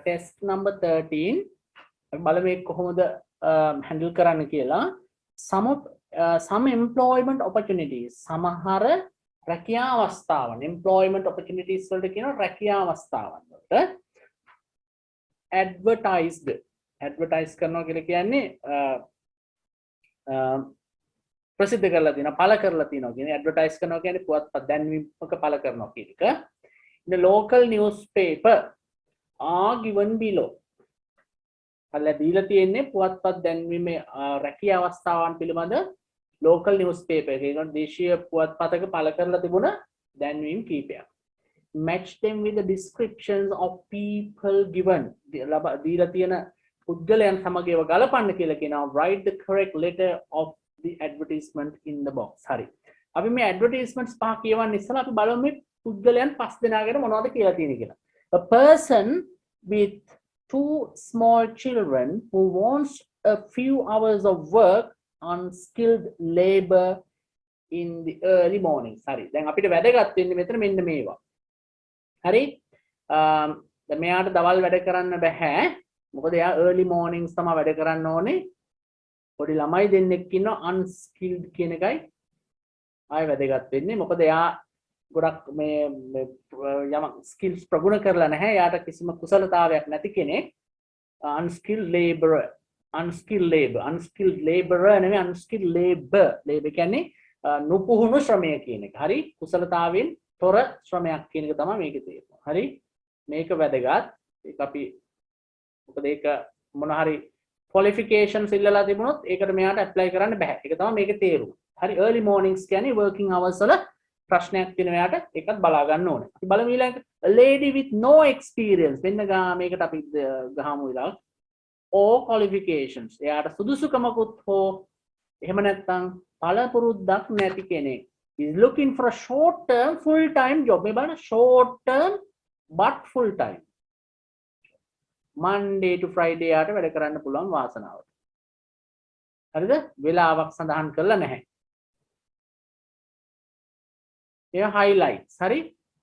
test number 13 බලමු මේක කොහොමද handle කරන්න කියලා. Some employment opportunities සමහර රැකියා අවස්ථාවන් employment opportunities වලට කියනවා රැකියා අවස්ථාවන් වලට advertise කරනවා කියලා කියන්නේ ප්‍රසිද්ධ කරලා තියෙනවා පළ කරලා තියෙනවා කියන්නේ advertise කරනවා කියන්නේ පුවත්පත් දැන්වීමක පළ කරනවා කියන එක. The local newspaper are given below. අල්ල දීලා තියෙන්නේ පුවත්පත් දැන්වීමේ රැකියා අවස්ථාවන් පිළිබඳ local newspaper එක. ඒකට දේශීය පුවත්පතක පළ කරලා තිබුණ දැන්වීම් කීපයක්. Match them with the descriptions of people given. දීලා තියෙන පුද්ගලයන් සමග ඒව ගලපන්න කියලා කියනවා. Write the correct letter of the advertisement in the box. හරි. අපි මේ advertisements පහ කියවන්න ඉස්සලා අපි බලමු මේ පුද්ගලයන් පස් දෙනාකට මොනවද කියලා තියෙන්නේ කියලා. A person with 2 small children who wants a few hours of work on skilled labor in the early mornings. හරි. දැන් අපිට වැදගත් වෙන්නේ මෙතන මෙන්න මේවා. හරි. දැන් මෙයාට දවල් වැඩ කරන්න බෑ. මොකද එයා early mornings තමයි වැඩ කරන්න ඕනේ. පොඩි ළමයි දෙන්නෙක් ඉන්නවා unskilled කියන එකයි ආයෙ වැදගත් වෙන්නේ. මොකද එයා ගොඩක් මේ යම skills ප්‍රගුණ කරලා නැහැ. එයාට කිසිම කුසලතාවයක් නැති කෙනෙක්. unskilled laborer නෙමෙයි unskilled labor කියන්නේ නුපුහුණු ශ්‍රමය කියන එක. හරි. කුසලතාවෙන් තොර ශ්‍රමයක් කියන එක තමයි මේකේ තේරුම. හරි. මේක වැදගත්. ඒක අපි මොකද ඒක මොන හරි qualifications ඉල්ලලා තිබුණොත් ඒකට මෙයාට apply කරන්න බෑ. ඒක තමයි මේකේ තේරුම. හරි. early mornings කියන්නේ working hours වල ප්‍රශ්නයක් තියෙන මෙයාට ඒකත් බලා ගන්න ඕනේ. අපි බලමු ඊළඟට a lady with no experience. මෙන්න මේකට අපි ගහමු ඊළඟ or qualifications. එයාට සුදුසුකමකුත් හෝ එහෙම නැත්නම් පළපුරුද්දක් නැති කෙනෙක්. is looking for a short term full time job. මේ බලන්න short term but full time. Monday to Friday යාට වැඩ කරන්න පුළුවන් වාසනාවට. හරිද? වෙලාවක් සඳහන් කරලා නැහැ. ඒ highlights. හරි?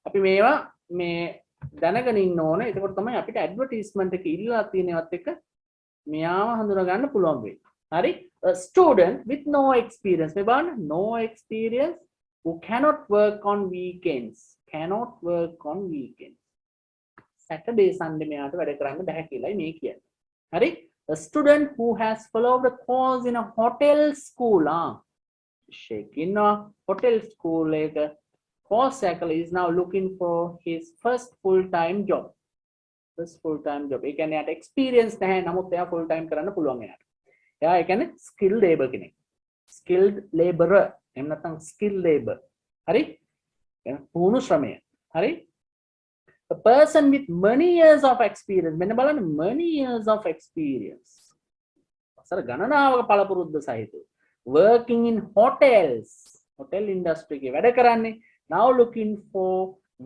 අපි මේවා මේ දැනගෙන ඉන්න ඕනේ. එතකොට තමයි අපිට advertisement එක ඉල්ලලා තියෙනවත් එක මෙයාව හඳුනා ගන්න පුළුවන් වෙන්නේ. හරි? A student with no experience. මේ බලන්න no experience who cannot work on weekends. Saturday Sunday මෙයාට වැඩ කරන්න බෑ කියලායි මේ කියන්නේ. හරි? A student who has followed a course in a hotel school. hotel school එක course cycle is now looking for his first full-time job. ඒ කියන්නේ යාට experience නැහැ. නමුත් එයා full time කරන්න පුළුවන් එයාට. එයා ඒ කියන්නේ skilled labor කෙනෙක්. skilled laborer. එහෙම නැත්නම් skilled labor. හරි? පුහුණු ශ්‍රමය. හරි? A person with many years of experience. මෙන්න බලන්න many years of experience. අසර ගණනාවක පළපුරුද්ද සහිතව. Working in hotels. Hotel industry එකේ වැඩ කරන්නේ. Now looking for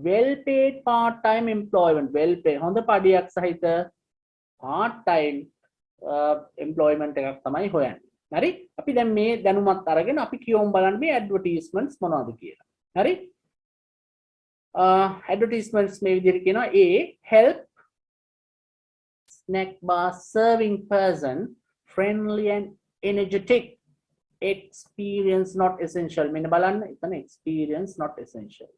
well paid part time employment. Well paid හොඳ පඩියක් සහිත part time employment එකක් තමයි හොයන්නේ. හරි? අපි දැන් මේ දැනුමත් අරගෙන අපි කියවමු බලන්න මේ advertisements මොනවද කියලා. හරි? advertisements මේ විදිහට කියනවා A help snack bar serving person friendly and energetic. Experience not essential. මෙන්න බලන්න එතන experience not essential.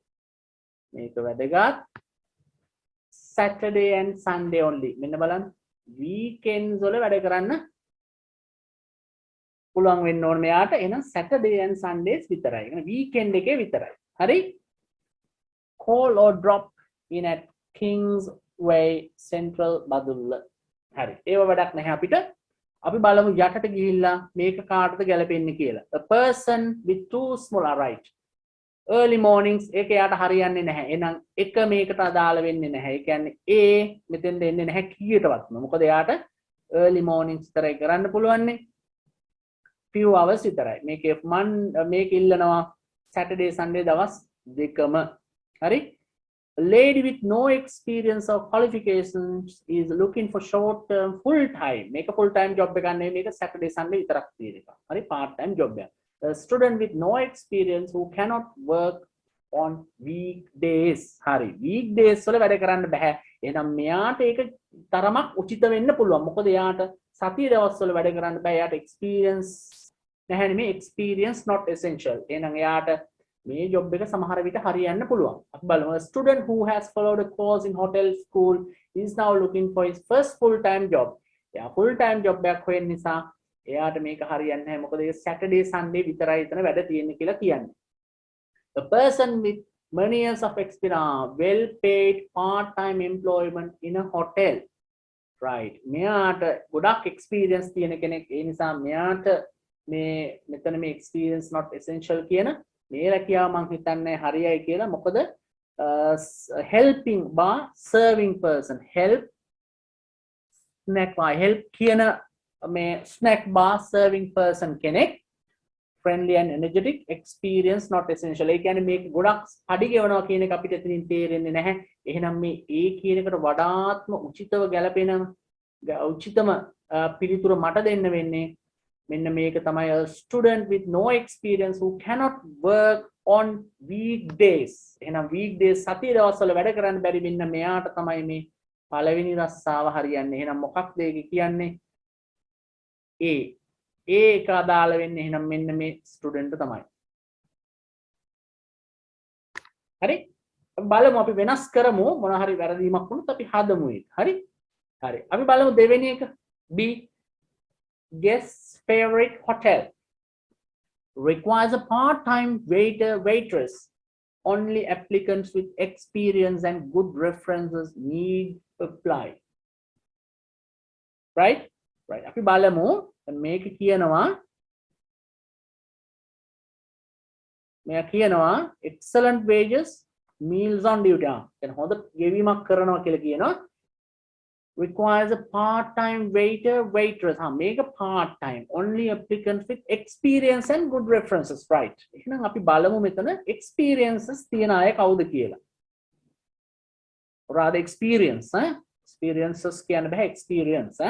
මේක වැදගත්. Saturday and Sunday only. මෙන්න බලන්න weekends වල වැඩ කරන්න පුළුවන් වෙන්න ඕනේ මෙයාට. එහෙනම් Saturday and Sundays විතරයි. එහෙනම් weekend එකේ විතරයි. හරි? Call or drop in at Kingsway Central Badulla. හරි. ඒව වැඩක් නැහැ අපිට. අපි බලමු යටට ගිහිල්ලා මේක කාටද ගැලපෙන්නේ කියලා. A person with too small right. Early mornings ඒක යාට හරියන්නේ නැහැ. එහෙනම් එක මේකට අදාළ වෙන්නේ නැහැ. ඒ කියන්නේ A මෙතෙන්ද එන්නේ නැහැ කීයටවත්. මොකද යාට early mornings විතරයි කරන්න පුළුවන්නේ. few hours විතරයි. මේක ඉල්ලනවා Saturday Sunday දවස් දෙකම. හරි? A lady with no experience or qualifications is looking for short term full time. Make a full time job එකක් නෙවෙයි මේක Saturday Sunday විතරක් තියෙන එක. හරි? part time job එකක්. A student with no experience who cannot work on weekdays. හරි. weekdays වල වැඩ කරන්න බෑ. එහෙනම් මෙයාට ඒක තරමක් උචිත වෙන්න පුළුවන්. මොකද එයාට සතිය දවස්වල වැඩ කරන්න බෑ. එයාට experience නැහැ නෙමෙයි, experience not essential. එහෙනම් එයාට මේ job එක සමහර විට හරියන්න පුළුවන්. අපි බලමු. A student who has followed a course in hotel school is now looking for his first full time job. එයා full time job එකක් හොයන නිසා එයාට මේක හරියන්නේ නැහැ. මොකද ඒ Saturday Sunday විතරයි එතන වැඩ තියෙන්නේ කියලා කියන්නේ. A person with many years of experience, well paid part time employment in a hotel. Right. මෙයාට ගොඩක් experience තියෙන කෙනෙක්. ඒ නිසා මෙයාට මේ මෙතන මේ experience not essential කියන මේ රැකියාව මං හිතන්නේ හරියයි කියලා. මොකද helping by serving person, help snack by help කියන මේ snack bar serving person කෙනෙක්, friendly and energetic, experience not essential. ඒ කියන්නේ මේක ගොඩක් අඩි ගෙවනවා කියන එක අපිට එතනින් තේරෙන්නේ නැහැ. එහෙනම් මේ ඒ කියන එකට වඩාත්ම උචිතව ගැලපෙන උචිතම පිළිතුර මට දෙන්න වෙන්නේ මෙන්න මේක තමයි. A student with no experience who cannot work on weekdays. එහෙනම් weekdays සතිය දවස්වල වැඩ කරන්න බැරි මෙන්න මෙයාට තමයි මේ පළවෙනි රස්සාව හරියන්නේ. එහෙනම් මොකක්ද ඒක කියන්නේ? ඒක අදාළ වෙන්නේ එහෙනම් මෙන්න මේ ස්ටුඩන්ට් තමයි. හරි? අපි බලමු අපි වෙනස් කරමු මොන හරි වැරදීමක් වුණොත් අපි හදමු ඒක. හරි? හරි. අපි බලමු දෙවෙනි එක B. Guest's favorite hotel requires a part-time waiter waitress. Only applicants with experience and good references need apply. Right? Right. අපි බලමු මේක කියනවා excellent wages, meals on duty. දැන් හොඳ ගෙවීමක් කරනවා කියලා කියනවා. Requires a part-time waiter waitress. මේක part-time, only applicants with experience and good references. Right. එහෙනම් අපි බලමු මෙතන experiences තියන අය කවුද කියලා. rather experience experiences කියන්න බෑ, experience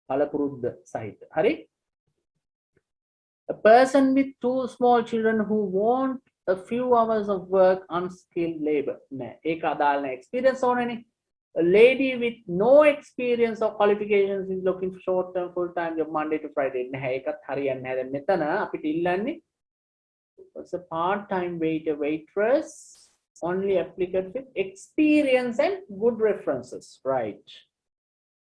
පළපුරුද්ද සහිත. හරි? A person with two small children who want a few hours of work, unskilled labor. නෑ, ඒක අදාළ නැහැ. experience ඕනනේ. A lady with no experience or qualifications is looking for short term full time job Monday to Friday. නැහැ, ඒකත් හරියන්නේ නැහැ. දැන් මෙතන අපිට ඉල්ලන්නේ it's a part time waiter waitress, only applicant with experience and good references. Right.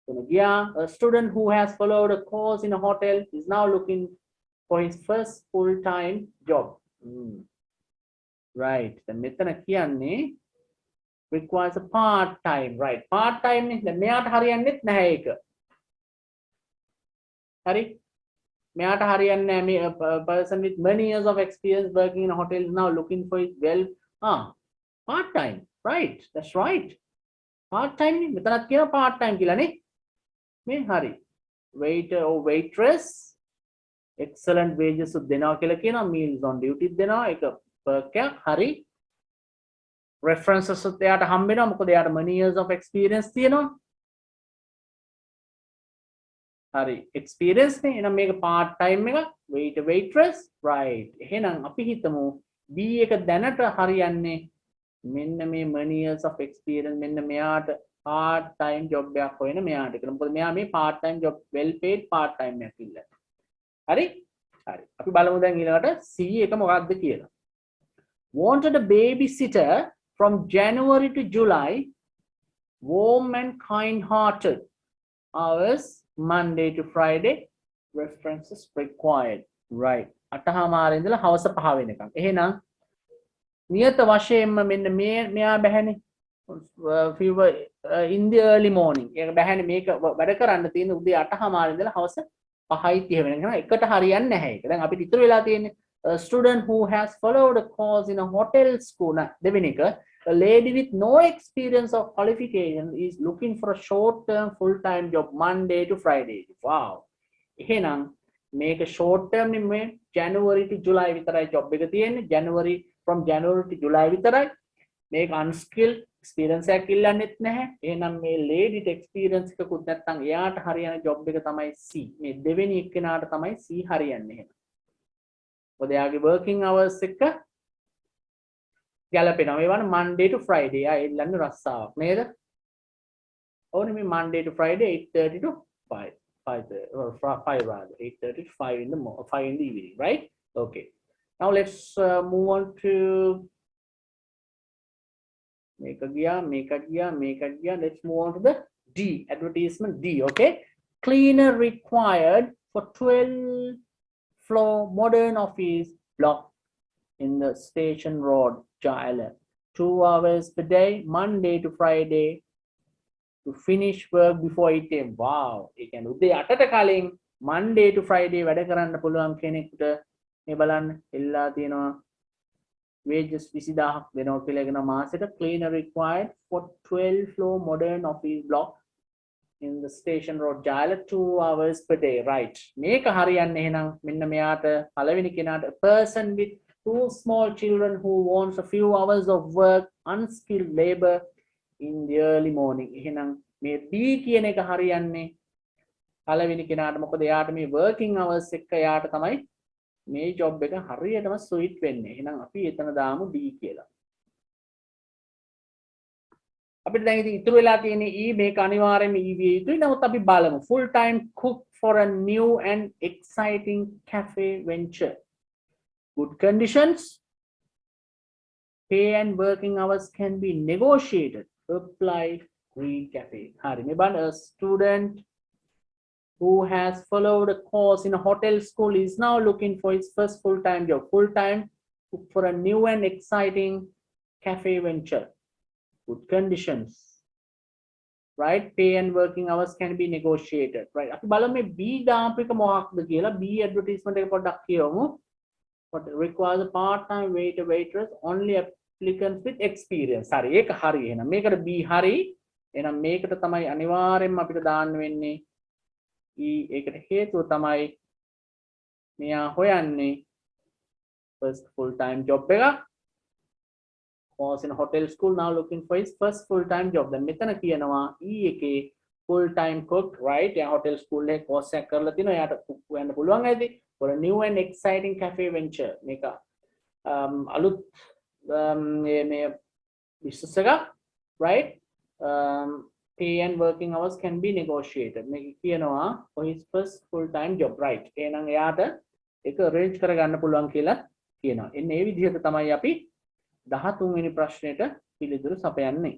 A student who has followed a course in a hotel is now looking for his first full-time job. Right. The මෙතන කියන්නේ requires a part-time. Right. Part-time නේ. දැන් මෙයාට හරියන්නේත් නැහැ ඒක. හරි? මෙයාට හරියන්නේ නැහැ. මේ person with many years of experience working in a hotel is now looking for his part-time. Right. That's right. Part-time නේ. මෙතනත් කියනවා part-time කියලා නේ. මේ හරි. Waiter or waitress excellent wages දෙනවා කියලා කියනවා. meals on duty දෙනවා. ඒක perk එකක්. හරි. references එයාට හම්බ වෙනවා. මොකද එයාට many years of experience තියෙනවා. හරි. experience නේ. එහෙනම් මේක part time එක. waiter waitress. right. එහෙනම් අපි හිතමු B එක දැනට හරියන්නේ මෙන්න මේ many years of experience මෙන්න මෙයාට part time job එකක් හොයන මෙයාට කියලා. මොකද මෙයා මේ part time job well paid part time එකක් ඉල්ලන්නේ. හරි? හරි. අපි බලමු දැන් ඊළඟට C එක මොකක්ද කියලා. Wanted a babysitter from January to July, warm and kind-hearted. Hours Monday to Friday. References required. Right. 8:00 ඉඳලා හවස 5 වෙනකම්. එහෙනම් නියත වශයෙන්ම මෙන්න මෙයා බැහැනේ. in the early morning. ඒක බැහැනේ මේක වැඩ කරන්න තියෙන උදේ 8:00 ඉඳලා හවස 5:30 වෙනකම්. එකට හරියන්නේ නැහැ ඒක. දැන් අපිට ඉතුරු වෙලා තියෙන්නේ a student who has followed a course in a hotel school. දෙවෙනි එක, a lady with no experience or qualification is looking for a short term full time job Monday to Friday. Wow. එහෙනම් මේක short term නෙමෙයි, January to July විතරයි job එක තියෙන්නේ. from January to July විතරයි. මේක unskilled experience එකක් ඉල්ලන්නෙත් නැහැ. එහෙනම් මේ lady experience එකකුත් නැත්නම් එයාට හරියන job එක තමයි C. මේ දෙවෙනි එක්කෙනාට තමයි C හරියන්නේ එහෙනම්. මොකද එයාගේ working hours එක ගැලපෙනවා මේ වань Monday to Friday එල්ලන්නේ රස්සාවක් නේද ඕනේ මේ Monday to Friday 8:30 to 5 or 5 rather 8:30 to 5 in the 5 in the evening right okay now let's move on to make a gear let's move on to the D advertisement D okay cleaner required for 12 floor modern office block in the station road Jala 2 hours per day Monday to Friday to finish work before 8 am wow ඒ කියන්නේ උදේ 8ට කලින් Monday to Friday වැඩ කරන්න පුළුවන් කෙනෙකුට මේ බලන්න එල්ලා තියෙනවා wages 20000ක් දෙනවා කියලා කියන මාසෙට cleaner required for 12 floor modern office block in the station road Jala 2 hours per day right මේක හරියන්නේ එහෙනම් මෙන්න මෙයාට පළවෙනි කෙනාට a person with 2 small children who wants a few hours of work unskilled labor in the early morning එහෙනම් මේ B කියන එක හරියන්නේ පළවෙනි කෙනාට මොකද එයාට මේ working hours එක එයාට තමයි මේ job එක හරියටම suit වෙන්නේ එහෙනම් අපි එතන දාමු D කියලා අපිට දැන් ඉතින් ඉතුරු වෙලා තියෙන්නේ E මේක අනිවාර්යයෙන්ම E විය යුතුයි නමුත් අපි බලමු full time cook for a new and exciting cafe venture good conditions pay and working hours can be negotiated apply green cafe hari me ban a student who has followed a course in a hotel school is now looking for his first full-time job full-time for a new and exciting cafe venture good conditions right pay and working hours can be negotiated right අපි බලමු මේ B දාපු එක මොකක්ද කියලා B advertisement එක පොඩ්ඩක් කියවමු what requires a part-time waiter waitress only applicants with experience හරි ඒක හරි එහෙනම් මේකට B හරි එහෙනම් මේකට තමයි අනිවාර්යයෙන්ම අපිට දාන්න වෙන්නේ E ඒකට හේතුව තමයි මෙයා හොයන්නේ first full-time job එක was in a hotel school now looking for his first full-time job දැන් මෙතන කියනවා E එකේ full-time cook right එයා hotel school එකේ course එකක් කරලා තිනවා එයාට cook වෙන්න පුළුවන් ඇති for a new and exciting cafe venture මේක අලුත් මේ business එක right pay and working hours can be negotiated මේක කියනවා for his first full-time job right එහෙනම් එයාට ඒක arrange කරගන්න පුළුවන් කියලා කියනවා එන්නේ මේ විදිහට තමයි අපි 13 වෙනි ප්‍රශ්නෙට පිළිතුරු සපයන්නේ